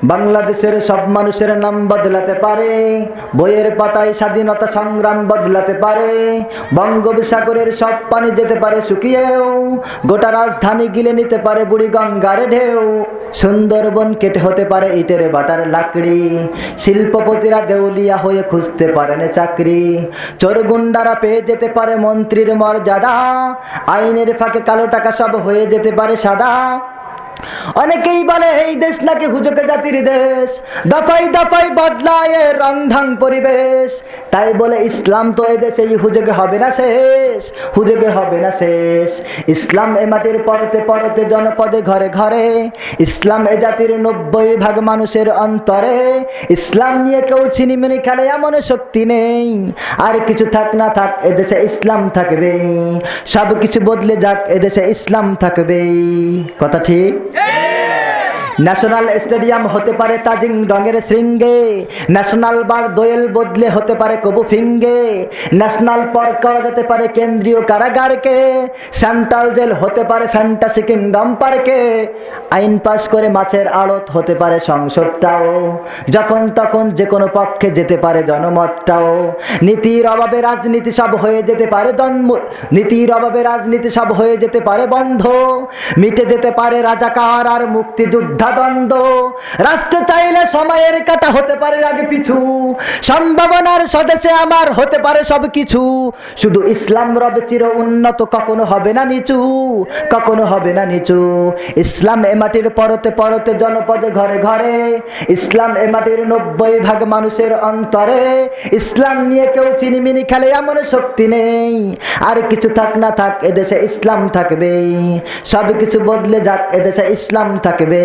বাংলাদেশের সব মানুষের নাম বদলাতে পারে, বইয়ের পাতায় স্বাধীনতা সংগ্রাম বদলাতে পারে, বঙ্গোপসাগরের সব পানি যেতে পারে শুকিয়েও, গোটা রাজধানী গিলে নিতে পারে বুড়ি গঙ্গার ঢেউ, সুন্দরবন কেটে হতে পারে ইটের বাটার লাকড়ি, শিল্পপতিরা দেউলিয়া হয়ে খুঁজতে পারেন চাকরি, চোর গুন্ডারা পেয়ে যেতে পারে মন্ত্রীর মর্যাদা, আইনের ফাঁকে কালো টাকা সব হয়ে যেতে পারে সাদা। অনেকেই বলে এই দেশ নাকি হুজুকে জাতির দেশ, দফাই দফাই বদলায় রং ঢং পরিবেশ, তাই বলে ইসলাম তো এ দেশে হুজুগে হবে না শেষ, হুজুগে হবে না শেষ। ইসলাম এ মাটির পরতে পরতে জনপদে ঘরে ঘরে, ইসলাম এ জাতির 90% মানুষের অন্তরে, ইসলাম নিয়ে কেউ ছিনিমিনি খেলে এমন শক্তি নেই, আর কিছু থাক না থাক এদেশে ইসলাম থাকবে, সব কিছু বদলে যাক এদেশে ইসলাম থাকবে। কথা ঠিক? ন্যাশনাল স্টেডিয়াম হতে পারে তাজিং রঙের শৃঙ্গে, ন্যাশনাল বার দোয়েল বদলে হতে পারে কবু ফিঙ্গে, ন্যাশনাল পার্ক করা যেতে পারে কেন্দ্রীয় কারাগারকে, সেন্ট্রাল জেল হতে পারে ফ্যান্টাসি কিংডম পার্কে, আইন পাশ করে মাছের আড়ত হতে পারে সংসদটাও, যখন তখন যে কোনো পক্ষে যেতে পারে জনমতটাও, নীতির অভাবে রাজনীতি সব হয়ে যেতে পারে নীতির অভাবে রাজনীতি সব হয়ে যেতে পারে বন্ধ, মিটে যেতে পারে রাজাকার আর মুক্তিযোদ্ধা দ্বন্দ্ব, রাষ্ট্র চাইলে সময়ের কাটা হতে পারে আগে পিছু, সম্ভাবনার স্বদেশে আমার হতে পারে সব কিছু, শুধু ইসলাম রবে চির উন্নত, কখনো হবে না নিচু, কখনো হবে না নিচু। ইসলাম এ মাটির পরতে পরতে জনপদে ঘরে ঘরে, ইসলাম এ মাটির 90% মানুষের অন্তরে, ইসলাম নিয়ে কেউ চিনিমিনি খেলে এমন শক্তি নেই, আর কিছু থাক না থাক এদেশে ইসলাম থাকবে, সব কিছু বদলে যাক এদেশে ইসলাম থাকবে।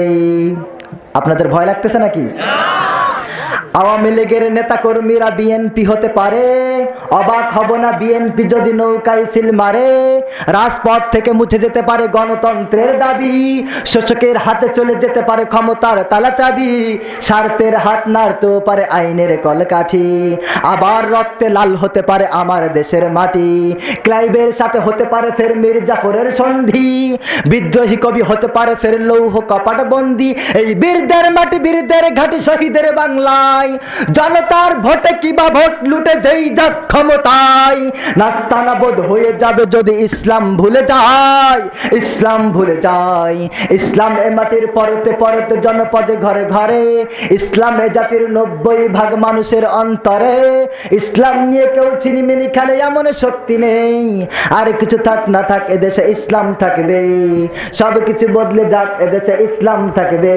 আপনাদের ভয় লাগতেছে নাকি? আওয়ামী লীগের নেতা কর্মীরা বিএনপি হতে পারে, অবাক হব না বিএনপি যদি নৌকায় সিল মারে, রাজপথ থেকে মুছে যেতে পারে গণতন্ত্রের দাবি, শোষকের হাতে চলে যেতে পারে ক্ষমতার তালা চাবি, স্বার্থের হাত নাড়তেও পারে আইনের কলকাঠি, আবার রক্তে লাল হতে পারে আমার দেশের মাটি, ক্লাইভের সাথে হতে পারে ফের মীর জাফরের সন্ধি, বিদ্রোহী কবি হতে পারে ফের লৌহ কপাট বন্দি, এই বীরদের মাটি বীরদের ঘাটি শহীদের বাংলায়, জনতার ভোটে কিবা ভোট লুটে যেই যাক ক্ষমতায়, নাস্তানা বোধ হয়ে যাবে যদি ইসলাম ভুলে যায়, ইসলাম ভুলে যায়। ইসলাম এ মাটির পরতে পরতে জনপদে ঘরে ঘরে, ইসলাম এ জাতির 90% মানুষের অন্তরে, ইসলাম নিয়ে কেউ চিনিমিনি খেলে এমন শক্তি নেই, আর কিছু থাক না থাক এদেশে ইসলাম থাকবে, সব কিছু বদলে যাক এদেশে ইসলাম থাকবে।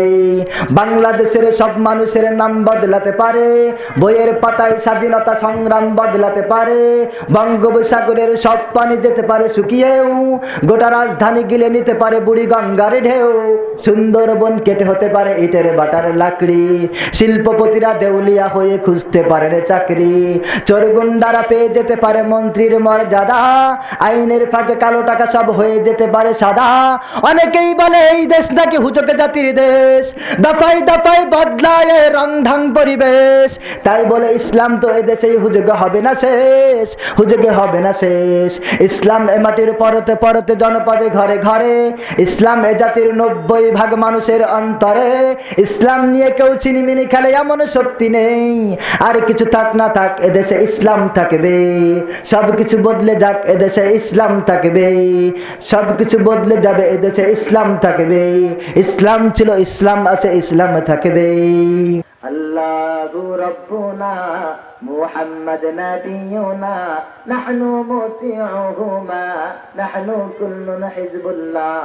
বাংলাদেশের সব মানুষের নাম বদলাতে পারে, বইয়ের পাতায় স্বাধীনতা সংগ্রাম বদলাতে পারে, বঙ্গোপসাগরের সব পানি যেতে পারে শুকিয়েও, গোটা রাজধানী গিলে নিতে পারে বুড়ি গঙ্গার ঢেউ, সুন্দরবন কেটে হতে পারে ইটের বাটার লাকড়ি, শিল্পপতিরা দেউলিয়া হয়ে খুঁজতে পারেন চাকরি, চোর গুন্ডারা পেয়ে যেতে পারে মন্ত্রীর মর্যাদা, আইনের ফাঁকে কালো টাকা সব হয়ে যেতে পারে সাদা। অনেকেই বলে এই দেশ নাকি হুজুকে জাতির দেশ, দফাই দফাই বদলায় রং ঢং পরিবেশ, তাই বলে ইসলাম তো এ দেশে হুজুগে হবে না শেষ, হুজুগে হবে না শেষ। ইসলাম এ মাটির পরতে পরতে জনপদে ঘরে ঘরে, ইসলাম এ জাতির 90% মানুষের অন্তরে, ইসলাম নিয়ে কেউ চিনিমিনি খেলে এমন শক্তি নেই, আর কিছু থাক না থাক এদেশে ইসলাম থাকবে, সব কিছু বদলে যাক এদেশে ইসলাম থাকবে, সব কিছু বদলে যাবে এদেশে ইসলাম থাকবে, ইসলাম ছিল ইসলাম আছে ইসলাম থাকবে। আল্লাহু রাব্বুনা মুহাম্মদ নাবিয়ুনা নাহনু মুতিউহুমা নাহনু কুল্লুন হিজবুল্লাহ।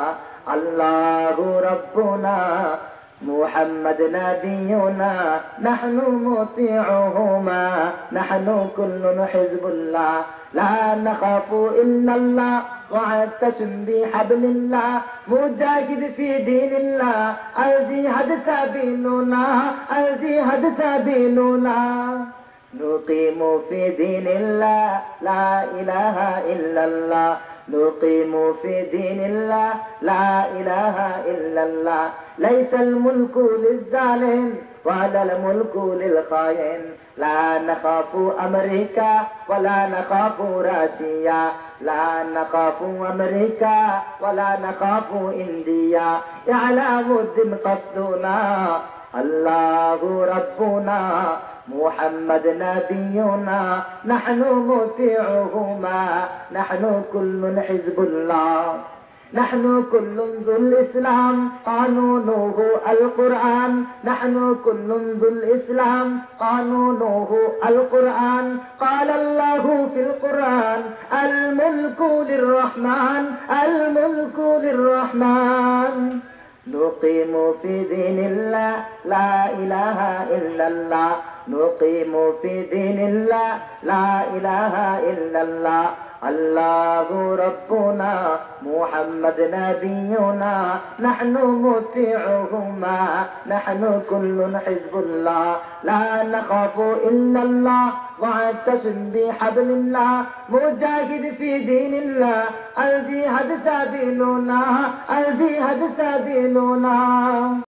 আল্লাহু রাব্বুনা মুহাম্মদ নাবিয়ুনা নাহনু মুতিউহুমা নাহনু কুল্লুন হিজবুল্লাহ। লা নাখাফু ইল্লাল্লাহ واعتصم بحبل الله مجاهد في دين الله الجهاد سبيلنا الجهاد سبيلنا نقيم في دين الله لا إله إلا الله نقيم في دين الله لا إله إلا الله ليس الملك للظالم ولا الملك للخائن لا نخاف أمريكا ولا نخاف روسيا لا نخاف أمريكا ولا نخاف إنديا إعلام الدين قصدنا আল্লাহু রাব্বুনা মুহাম্মদ নাবিয়ুনা নাহনু মুতিউহুমা নাহনু কুল্লুন হিজবুল্লাহ نحن كل ذو الإسلام قانونه القرآن نحن كل ذو الإسلام قانونه القرآن قال الله في القرآن الملك للرحمن الملك للرحمن نقيم في دين الله لا إله إلا الله نقيم في دين الله لا إله إلا الله الله ربنا محمد نبينا نحن مطيعهما نحن كل حزب الله لا نخاف إلا الله واعتصم بحبل الله مجاهد في دين الله الجهاد سبيلنا الجهاد سبيلنا